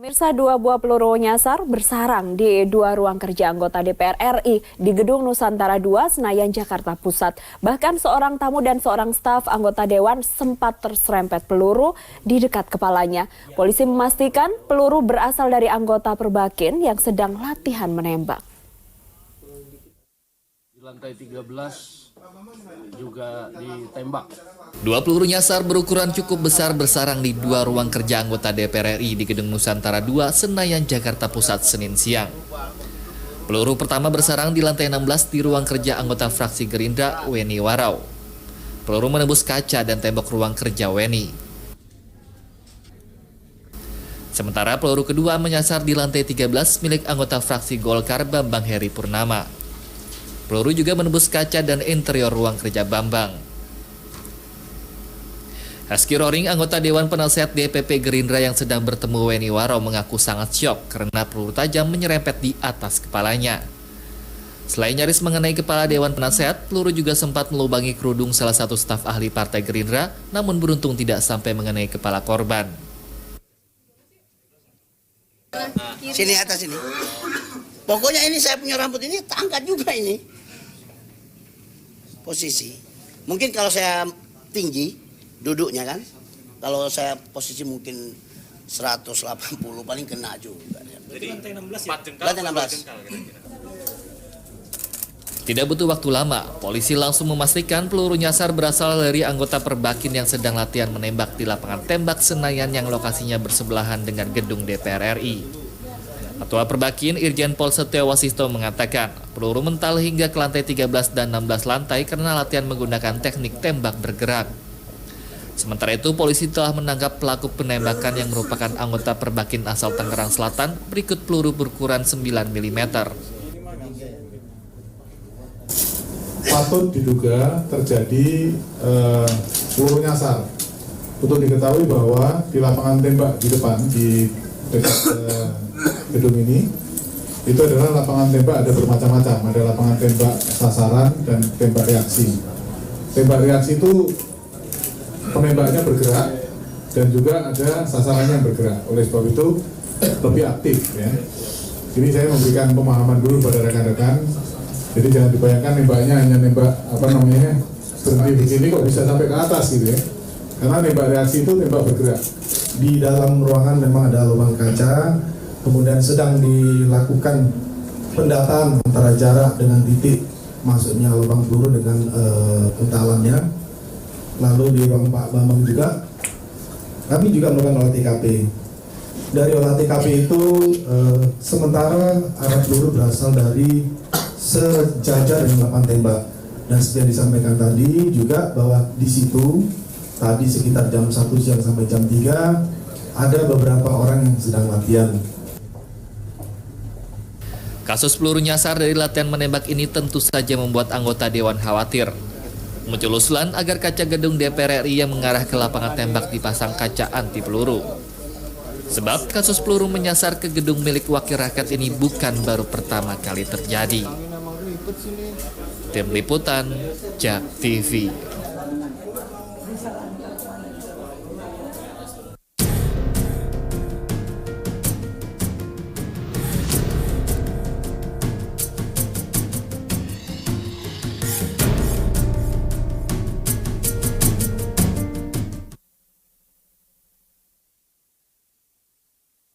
Pemirsa, dua buah peluru nyasar bersarang di dua ruang kerja anggota DPR RI di Gedung Nusantara II, Senayan, Jakarta Pusat. Bahkan seorang tamu dan seorang staf anggota Dewan sempat terserempet peluru di dekat kepalanya. Polisi memastikan peluru berasal dari anggota Perbakin yang sedang latihan menembak. Di lantai 13 juga ditembak. Dua peluru nyasar berukuran cukup besar bersarang di dua ruang kerja anggota DPR RI di Gedung Nusantara II, Senayan, Jakarta Pusat, Senin siang. Peluru pertama bersarang di lantai 16 di ruang kerja anggota fraksi Gerindra, Weni Warau. Peluru menembus kaca dan tembok ruang kerja Weni. Sementara peluru kedua menyasar di lantai 13 milik anggota fraksi Golkar, Bambang Heri Purnama. Peluru juga menembus kaca dan interior ruang kerja Bambang. Haski Roring, anggota Dewan Penasehat DPP Gerindra yang sedang bertemu Weni Warau, mengaku sangat syok karena peluru tajam menyerempet di atas kepalanya. Selain nyaris mengenai kepala Dewan Penasehat, peluru juga sempat melubangi kerudung salah satu staf ahli Partai Gerindra, namun beruntung tidak sampai mengenai kepala korban. Sini atas ini. Pokoknya ini saya punya rambut ini angkat juga ini. Posisi. Mungkin kalau saya tinggi duduknya kan. Kalau saya posisi mungkin 180 paling kena juga. Jadi lantai 16 ya? Lantai 16. Tidak butuh waktu lama, polisi langsung memastikan peluru nyasar berasal dari anggota Perbakin yang sedang latihan menembak di lapangan tembak Senayan yang lokasinya bersebelahan dengan gedung DPR RI. Ketua Perbakin Irjen Pol Setio Wasisto mengatakan peluru mental hingga ke lantai 13 dan 16 lantai karena latihan menggunakan teknik tembak bergerak. Sementara itu, polisi telah menangkap pelaku penembakan yang merupakan anggota Perbakin asal Tangerang Selatan berikut peluru berukuran 9 mm. Patut diduga terjadi peluru nyasar. Untuk diketahui bahwa di lapangan tembak di depan di dekat gedung ini itu adalah lapangan tembak, ada bermacam-macam, ada lapangan tembak sasaran dan tembak reaksi. Tembak reaksi itu penembaknya bergerak dan juga ada sasarannya yang bergerak. Oleh sebab itu lebih aktif ya. Ini saya memberikan pemahaman dulu pada rekan-rekan. Jadi jangan dibayangkan nembaknya hanya nembak berhenti di sini kok bisa sampai ke atas gitu ya. Karena nembak reaksi itu tembak bergerak. Di dalam ruangan memang ada lubang kaca, kemudian sedang dilakukan pendataan antara jarak dengan titik masuknya lubang peluru dengan pentalannya. Lalu di ruang Pak Bambang juga, kami juga melakukan olah TKP. Dari olah TKP itu, sementara arah peluru berasal dari sejajar dengan lapangan tembak. Dan seperti disampaikan tadi juga bahwa di situ, tadi sekitar jam 1 siang sampai jam 3, ada beberapa orang yang sedang latihan. Kasus peluru nyasar dari latihan menembak ini tentu saja membuat anggota Dewan khawatir. Muncul usulan agar kaca gedung DPR RI yang mengarah ke lapangan tembak dipasang kaca anti peluru. Sebab kasus peluru menyasar ke gedung milik Wakil Rakyat ini bukan baru pertama kali terjadi. Tim Liputan, JAK TV.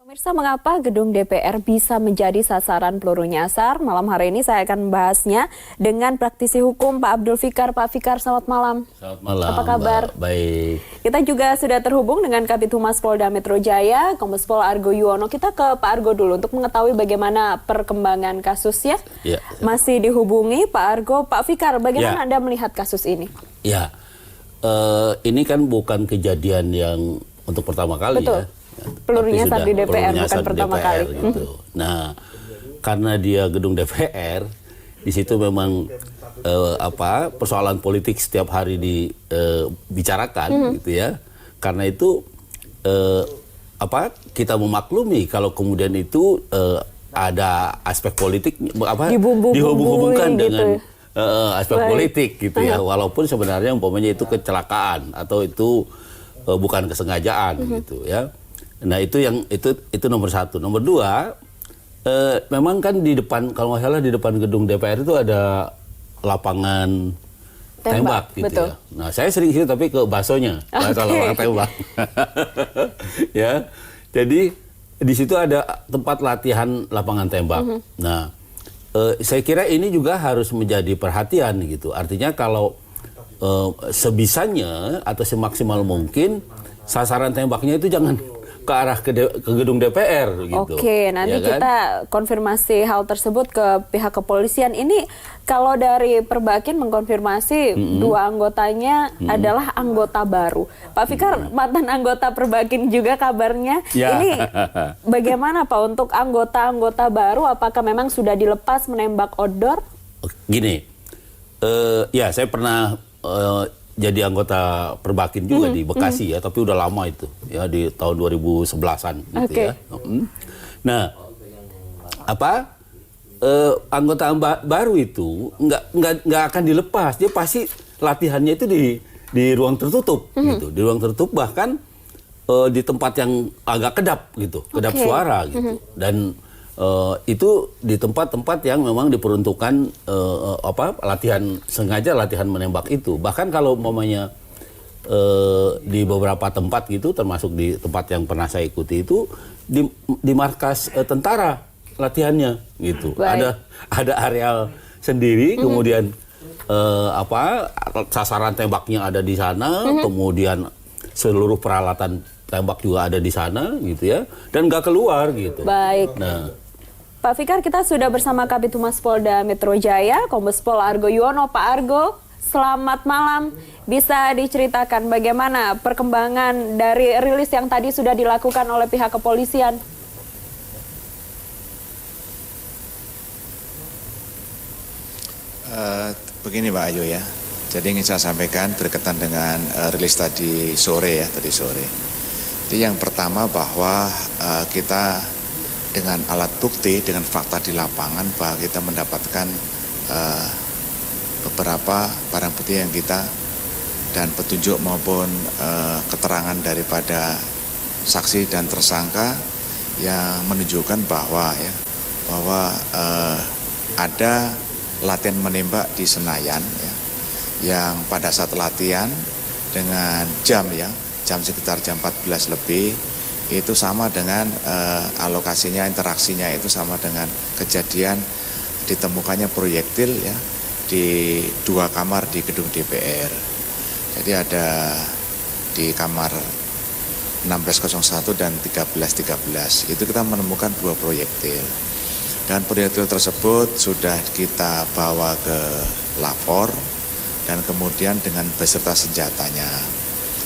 Pemirsa, mengapa gedung DPR bisa menjadi sasaran peluru nyasar? Malam hari ini saya akan membahasnya dengan praktisi hukum Pak Abdul Fikar. Pak Fikar, selamat malam. Selamat malam. Apa kabar? Mbak. Baik. Kita juga sudah terhubung dengan Kabid Humas Polda Metro Jaya, Kombes Pol Argo Yuwono. Kita ke Pak Argo dulu untuk mengetahui bagaimana perkembangan kasusnya. Ya. Masih dihubungi Pak Argo. Pak Fikar, bagaimana Ya. Anda melihat kasus ini? Ya, ini kan bukan kejadian yang untuk pertama kali. Betul. Ya. Peluru Tapi nyasar sudah di DPR, peluru bukan nyasar di pertama DPR, kali. Gitu. Nah, karena dia gedung DPR, di situ memang persoalan politik setiap hari dibicarakan, gitu ya. Karena itu kita memaklumi kalau kemudian itu ada aspek politik dihubung-hubungkan gitu. dengan aspek politik gitu ya. Walaupun sebenarnya umpamanya itu kecelakaan atau itu bukan kesengajaan gitu ya. Nah itu nomor satu. Nomor dua, memang kan di depan, kalau nggak salah di depan gedung DPR itu ada lapangan tembak gitu betul. ya. Nah saya sering sih tapi ke baksonya, lapangan tembak. Ya, jadi di situ ada tempat latihan lapangan tembak. Nah, saya kira ini juga harus menjadi perhatian gitu. Artinya kalau sebisanya atau semaksimal mungkin sasaran tembaknya itu jangan ke arah ke gedung DPR gitu. Oke, nanti ya kan? kita konfirmasi hal tersebut ke pihak kepolisian. Ini kalau dari Perbakin mengkonfirmasi dua anggotanya adalah anggota baru. Pak Fikar, mantan anggota Perbakin juga kabarnya. Ya. Ini bagaimana Pak untuk anggota-anggota baru? Apakah memang sudah dilepas menembak outdoor? Gini, ya saya pernah jadi anggota Perbakin juga di Bekasi ya, tapi udah lama itu ya, di tahun 2011-an gitu ya. Nah, anggota baru itu nggak akan dilepas, dia pasti latihannya itu di ruang tertutup gitu, di ruang tertutup, bahkan di tempat yang agak kedap gitu, kedap suara gitu, dan itu di tempat-tempat yang memang diperuntukkan sengaja latihan menembak itu. Bahkan kalau umpamanya di beberapa tempat gitu, termasuk di tempat yang pernah saya ikuti itu di markas tentara latihannya gitu. Baik. Ada areal sendiri, kemudian sasaran tembaknya ada di sana, kemudian seluruh peralatan tembak juga ada di sana gitu ya, dan nggak keluar gitu. Baik. Nah, Pak Fikar, kita sudah bersama Kabid Humas Polda Metro Jaya, Kombes Pol Argo Yuwono. Pak Argo, selamat malam. Bisa diceritakan bagaimana perkembangan dari rilis yang tadi sudah dilakukan oleh pihak kepolisian? Begini Pak Ayu ya, jadi ingin saya sampaikan berkaitan dengan rilis tadi sore. Jadi yang pertama bahwa kita dengan alat bukti, dengan fakta di lapangan bahwa kita mendapatkan beberapa barang bukti yang kita dan petunjuk maupun keterangan daripada saksi dan tersangka yang menunjukkan bahwa ada latihan menembak di Senayan ya, yang pada saat latihan dengan jam sekitar jam 14 lebih itu sama dengan alokasinya, interaksinya itu sama dengan kejadian ditemukannya proyektil ya di 2 kamar di gedung DPR. Jadi ada di kamar 1601 dan 1313 itu kita menemukan 2 proyektil. Dan proyektil tersebut sudah kita bawa ke lapor dan kemudian dengan beserta senjatanya.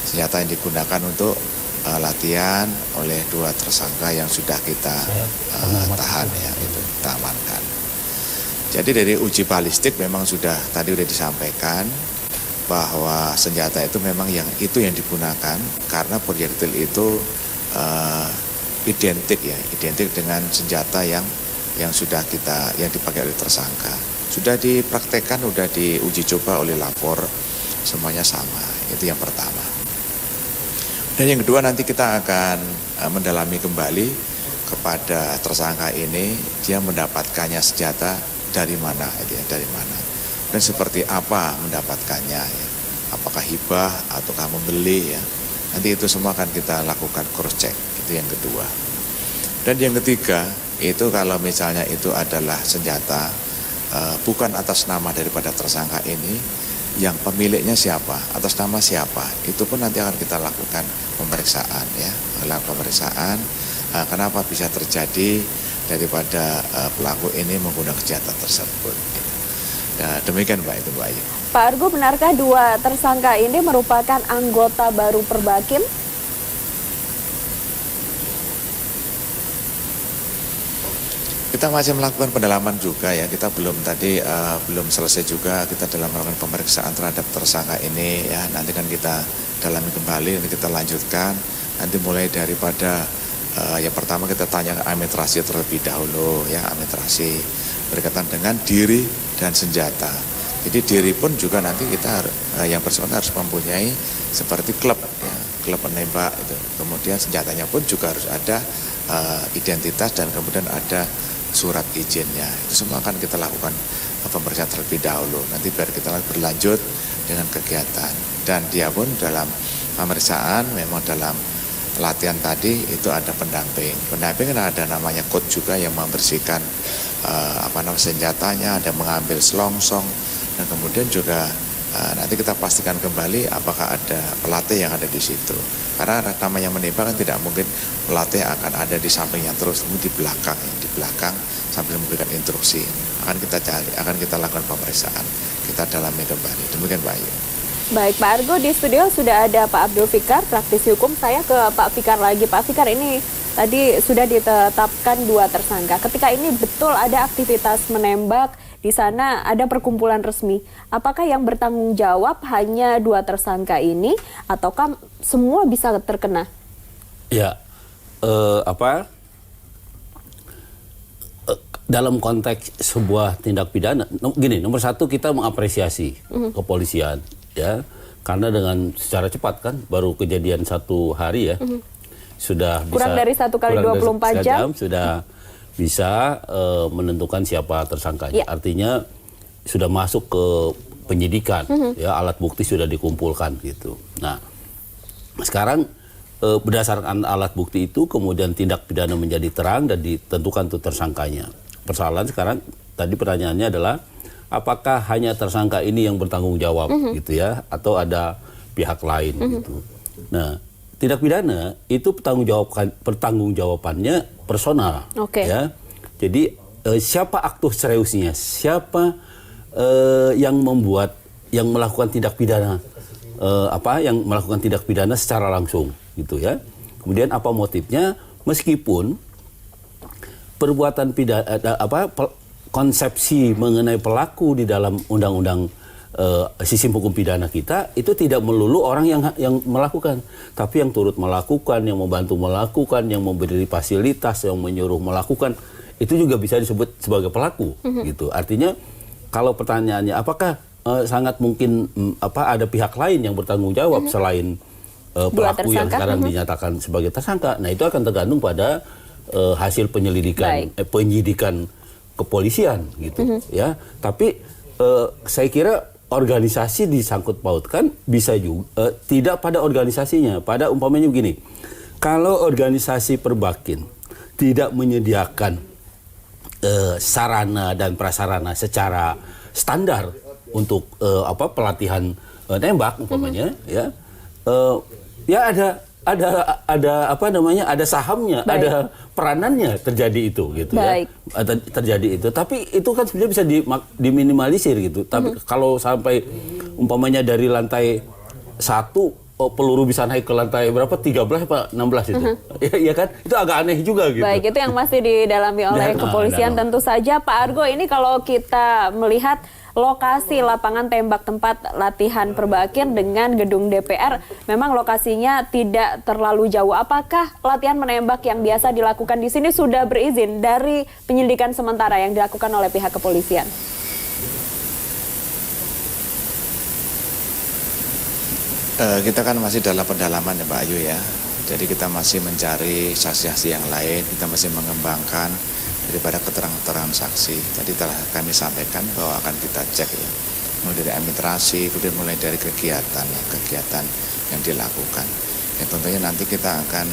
Senjata yang digunakan untuk latihan oleh 2 tersangka yang sudah kita tahan ya, itu kita amankan. Jadi dari uji balistik memang tadi sudah disampaikan bahwa senjata itu memang yang digunakan karena proyektil itu identik dengan senjata yang dipakai oleh tersangka. Sudah dipraktekkan, sudah diuji coba oleh lapor, semuanya sama. Itu yang pertama. Dan yang kedua nanti kita akan mendalami kembali kepada tersangka ini, dia mendapatkannya senjata dari mana, dan seperti apa mendapatkannya, ya. Apakah hibah ataukah membeli ya. Nanti itu semua akan kita lakukan cross check, itu yang kedua. Dan yang ketiga, itu kalau misalnya itu adalah senjata bukan atas nama daripada tersangka ini, yang pemiliknya siapa, atas nama siapa, itu pun nanti akan kita lakukan pemeriksaan ya, kenapa bisa terjadi daripada pelaku ini menggunakan senjata tersebut. Gitu. Nah, demikian Mbak Ayu. Pak Argo, benarkah 2 tersangka ini merupakan anggota baru Perbakin? Kita masih melakukan pendalaman juga ya, kita belum selesai juga kita dalam melakukan pemeriksaan terhadap tersangka ini ya, nanti kan kita dalami kembali, nanti kita lanjutkan, nanti mulai daripada yang pertama kita tanya administrasi terlebih dahulu ya, administrasi berkaitan dengan diri dan senjata. Jadi diri pun juga nanti kita yang bersangkutan harus mempunyai seperti klub ya, klub penembak itu. Kemudian senjatanya pun juga harus ada identitas dan kemudian ada surat izinnya. Itu semua akan kita lakukan pemeriksaan terlebih dahulu. Nanti biar kita berlanjut dengan kegiatan. Dan dia pun dalam pemeriksaan memang dalam latihan tadi itu ada pendamping. Pendamping kan ada namanya coach juga yang membersihkan senjatanya, ada mengambil selongsong, dan kemudian juga nanti kita pastikan kembali apakah ada pelatih yang ada di situ. Karena namanya menembak kan tidak mungkin pelatih akan ada di sampingnya terus, namun di belakang sambil memberikan instruksi. Akan kita cari, akan kita lakukan pemeriksaan, kita dalami kembali. Demikian Pak Ayu. Baik Pak Argo, di studio sudah ada Pak Abdul Fikar, praktisi hukum. Saya ke Pak Fikar lagi. Pak Fikar, ini tadi sudah ditetapkan 2 tersangka. Ketika ini betul ada aktivitas menembak, di sana ada perkumpulan resmi. Apakah yang bertanggung jawab hanya 2 tersangka ini, ataukah semua bisa terkena? Ya, dalam konteks sebuah tindak pidana, gini, nomor satu kita mengapresiasi kepolisian, ya, karena dengan secara cepat kan, baru kejadian 1 hari ya, sudah kurang bisa, dari 1 kali 24 jam sudah bisa menentukan siapa tersangkanya. Artinya sudah masuk ke penyidikan, ya, alat bukti sudah dikumpulkan gitu. Nah, sekarang berdasarkan alat bukti itu kemudian tindak pidana menjadi terang dan ditentukan tuh tersangkanya. Persoalan sekarang tadi pertanyaannya adalah apakah hanya tersangka ini yang bertanggung jawab gitu ya, atau ada pihak lain gitu. Nah, tindak pidana itu pertanggungjawabannya personal, ya. Jadi siapa aktus reusnya, siapa yang melakukan tindak pidana, yang melakukan tindak pidana secara langsung gitu ya. Kemudian apa motifnya, meskipun perbuatan pidana konsepsi mengenai pelaku di dalam undang-undang sistem hukum pidana kita itu tidak melulu orang yang melakukan, tapi yang turut melakukan, yang membantu melakukan, yang memberi fasilitas, yang menyuruh melakukan, itu juga bisa disebut sebagai pelaku gitu. Artinya kalau pertanyaannya apakah sangat mungkin ada pihak lain yang bertanggung jawab selain pelaku yang sekarang dinyatakan sebagai tersangka, nah itu akan tergantung pada hasil penyidikan kepolisian gitu ya. Tapi saya kira organisasi disangkut pautkan bisa juga tidak pada organisasinya, pada umpamanya begini, kalau organisasi perbakin tidak menyediakan sarana dan prasarana secara standar untuk pelatihan tembak umpamanya ya, ada sahamnya, ada peranannya terjadi itu gitu. Baik. Ya. Terjadi itu. Tapi itu kan sebenarnya bisa diminimalisir gitu. Tapi kalau sampai umpamanya dari lantai 1 peluru bisa naik ke lantai berapa? 13 apa 16 itu. Ya kan? Itu agak aneh juga gitu. Baik, itu yang masih didalami oleh kepolisian tentu saja. Pak Argo, ini kalau kita melihat lokasi lapangan tembak tempat latihan Perbakin dengan gedung DPR, memang lokasinya tidak terlalu jauh. Apakah latihan menembak yang biasa dilakukan di sini sudah berizin dari penyelidikan sementara yang dilakukan oleh pihak kepolisian? Kita kan masih dalam pendalaman ya Pak Ayu ya. Jadi kita masih mencari saksi-saksi yang lain, kita masih mengembangkan daripada keterangan-keterangan saksi. Tadi telah kami sampaikan bahwa akan kita cek ya, mulai dari administrasi, kemudian mulai dari kegiatan yang dilakukan. Ya tentunya nanti kita akan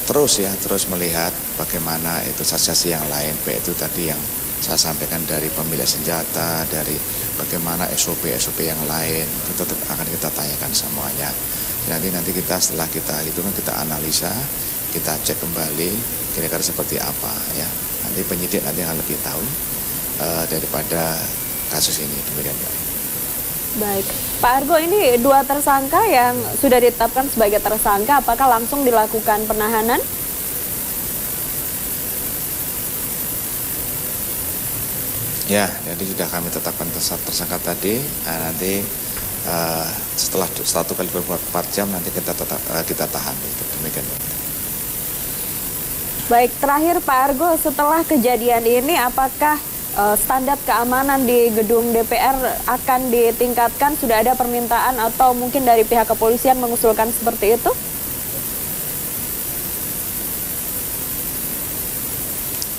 terus melihat bagaimana itu saksi-saksi yang lain, baik itu tadi yang saya sampaikan dari pemilik senjata, dari bagaimana SOP yang lain, itu tetap akan kita tanyakan semuanya. Nanti kita setelah kita itu kan kita analisa, kita cek kembali kira-kira seperti apa ya. Nanti penyidik nanti akan lebih tahu daripada kasus ini. Demikian Pak. Baik, Pak Argo, ini 2 tersangka yang sudah ditetapkan sebagai tersangka, apakah langsung dilakukan penahanan? Ya, jadi sudah kami tetapkan tersangka tadi. Nah, nanti setelah 1 kali 24 jam nanti kita tahan itu. Demikian. Baik, terakhir Pak Argo, setelah kejadian ini apakah standar keamanan di gedung DPR akan ditingkatkan? Sudah ada permintaan atau mungkin dari pihak kepolisian mengusulkan seperti itu?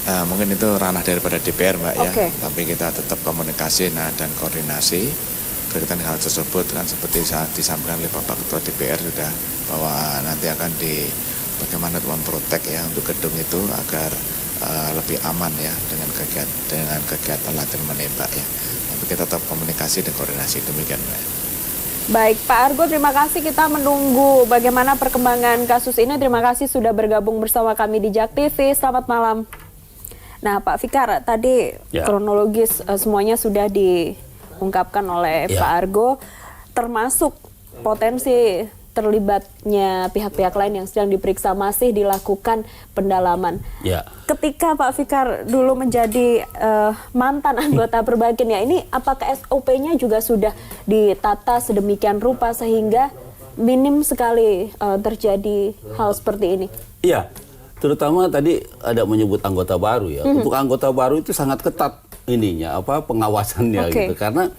Mungkin itu ranah daripada DPR, Mbak, ya. Oke. Tapi kita tetap komunikasi dan koordinasi berkaitan hal tersebut, kan seperti saat disampaikan oleh Bapak Ketua DPR sudah, bahwa nanti akan bagaimana memprotek ya untuk gedung itu agar lebih aman ya dengan kegiatan latihan menembak ya. Tapi kita tetap komunikasi dan koordinasi, demikian, Mbak. Baik, Pak Argo, terima kasih. Kita menunggu bagaimana perkembangan kasus ini. Terima kasih sudah bergabung bersama kami di JAK TV. Selamat malam. Nah, Pak Fikar, tadi kronologis semuanya sudah diungkapkan oleh Pak Argo, termasuk potensi terlibatnya pihak-pihak lain yang sedang diperiksa masih dilakukan pendalaman. Ketika Pak Fikar dulu menjadi mantan anggota Perbakin ya, ini apakah SOP-nya juga sudah ditata sedemikian rupa sehingga minim sekali terjadi hal seperti ini? Iya. Terutama tadi ada menyebut anggota baru ya. Untuk anggota baru itu sangat ketat pengawasannya gitu. Karena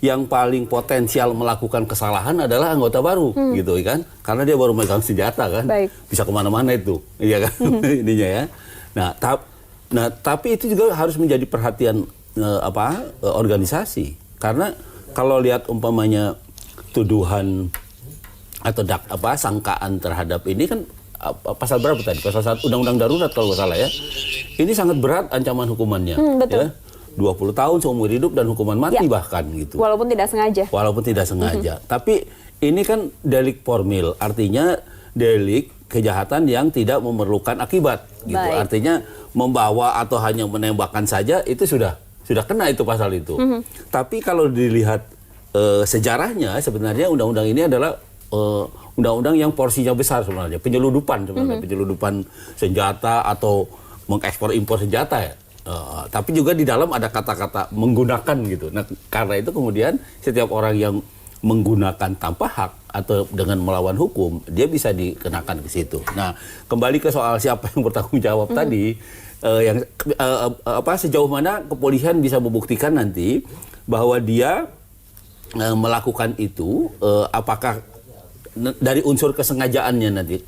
yang paling potensial melakukan kesalahan adalah anggota baru gitu kan. Karena dia baru megang senjata kan. Bisa kemana-mana itu, iya kan ininya ya. Nah, tapi itu juga harus menjadi perhatian organisasi. Karena kalau lihat umpamanya tuduhan atau sangkaan terhadap ini kan pasal berapa tadi? Pasal 1 Undang-Undang Darurat kalau nggak salah ya. Ini sangat berat ancaman hukumannya. Betul. Ya. 20 tahun seumur hidup dan hukuman mati bahkan gitu. Walaupun tidak sengaja. Walaupun tidak sengaja. Tapi ini kan delik formil, artinya delik kejahatan yang tidak memerlukan akibat gitu. Artinya membawa atau hanya menembakkan saja itu sudah kena itu pasal itu. Tapi kalau dilihat sejarahnya sebenarnya undang-undang ini adalah undang-undang yang porsinya besar sebenarnya, penyeludupan senjata atau mengekspor impor senjata ya. Tapi juga di dalam ada kata-kata menggunakan gitu. Nah, karena itu kemudian setiap orang yang menggunakan tanpa hak atau dengan melawan hukum, dia bisa dikenakan ke situ. Nah, kembali ke soal siapa yang bertanggung jawab tadi, sejauh mana kepolisian bisa membuktikan nanti bahwa dia melakukan itu, apakah dari unsur kesengajaannya nanti,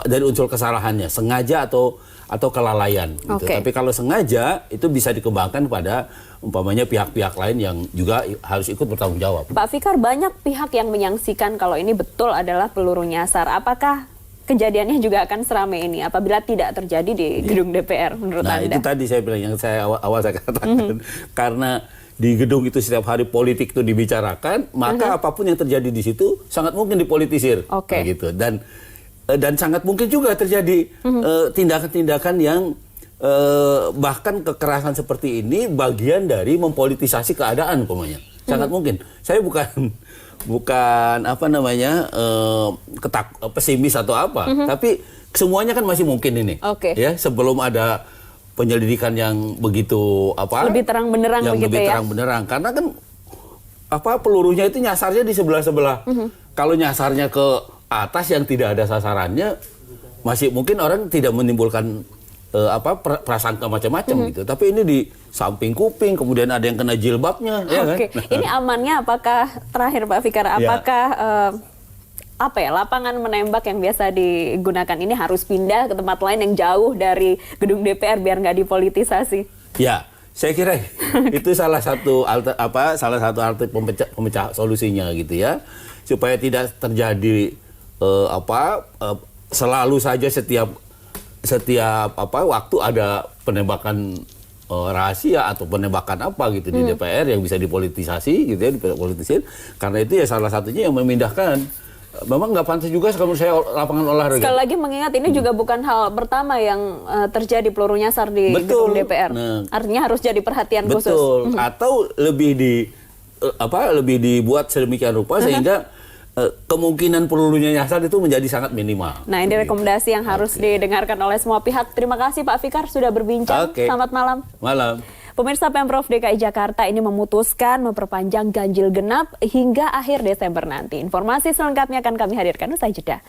dari unsur kesalahannya, sengaja atau kelalaian gitu. Tapi kalau sengaja itu bisa dikembangkan pada umpamanya pihak-pihak lain yang juga harus ikut bertanggung jawab. Pak Fikar, banyak pihak yang menyaksikan kalau ini betul adalah peluru nyasar. Apakah kejadiannya juga akan seramai ini apabila tidak terjadi di gedung DPR menurut Anda? Nah, itu tadi saya bilang yang awal saya katakan. Karena di gedung itu setiap hari politik itu dibicarakan, maka apapun yang terjadi di situ sangat mungkin dipolitisir, gitu. Dan sangat mungkin juga terjadi tindakan-tindakan yang bahkan kekerasan seperti ini bagian dari mempolitisasi keadaan, umpamanya. Sangat mungkin. Saya bukan pesimis atau apa, tapi semuanya kan masih mungkin ini. Ya, sebelum ada penyelidikan yang begitu lebih terang benderang begitu ya. Karena kan pelurunya itu nyasarnya di sebelah-sebelah. Kalau nyasarnya ke atas yang tidak ada sasarannya, masih mungkin orang tidak menimbulkan prasangka macam-macam gitu. Tapi ini di samping kuping, kemudian ada yang kena jilbabnya, ya kan? Ini amannya apakah terakhir Pak Fikar, apakah lapangan menembak yang biasa digunakan ini harus pindah ke tempat lain yang jauh dari gedung DPR biar nggak dipolitisasi? Ya, saya kira itu salah satu alternatif pemecah solusinya gitu ya, supaya tidak terjadi selalu saja setiap waktu ada penembakan rahasia atau penembakan gitu di DPR yang bisa dipolitisasi gitu ya, dipolitisir. Karena itu ya salah satunya yang memindahkan. Memang nggak pantas juga kalau saya lapangan olahraga. Sekali lagi mengingat ini juga bukan hal pertama yang terjadi peluru nyasar di gedung DPR. Artinya harus jadi perhatian khusus. Atau lebih dibuat sedemikian rupa sehingga kemungkinan pelurunya nyasar itu menjadi sangat minimal. Nah, ini rekomendasi yang harus didengarkan oleh semua pihak. Terima kasih Pak Fikar sudah berbincang. Selamat malam. Malam. Pemirsa, Pemprov DKI Jakarta ini memutuskan memperpanjang ganjil genap hingga akhir Desember nanti. Informasi selengkapnya akan kami hadirkan usai jeda.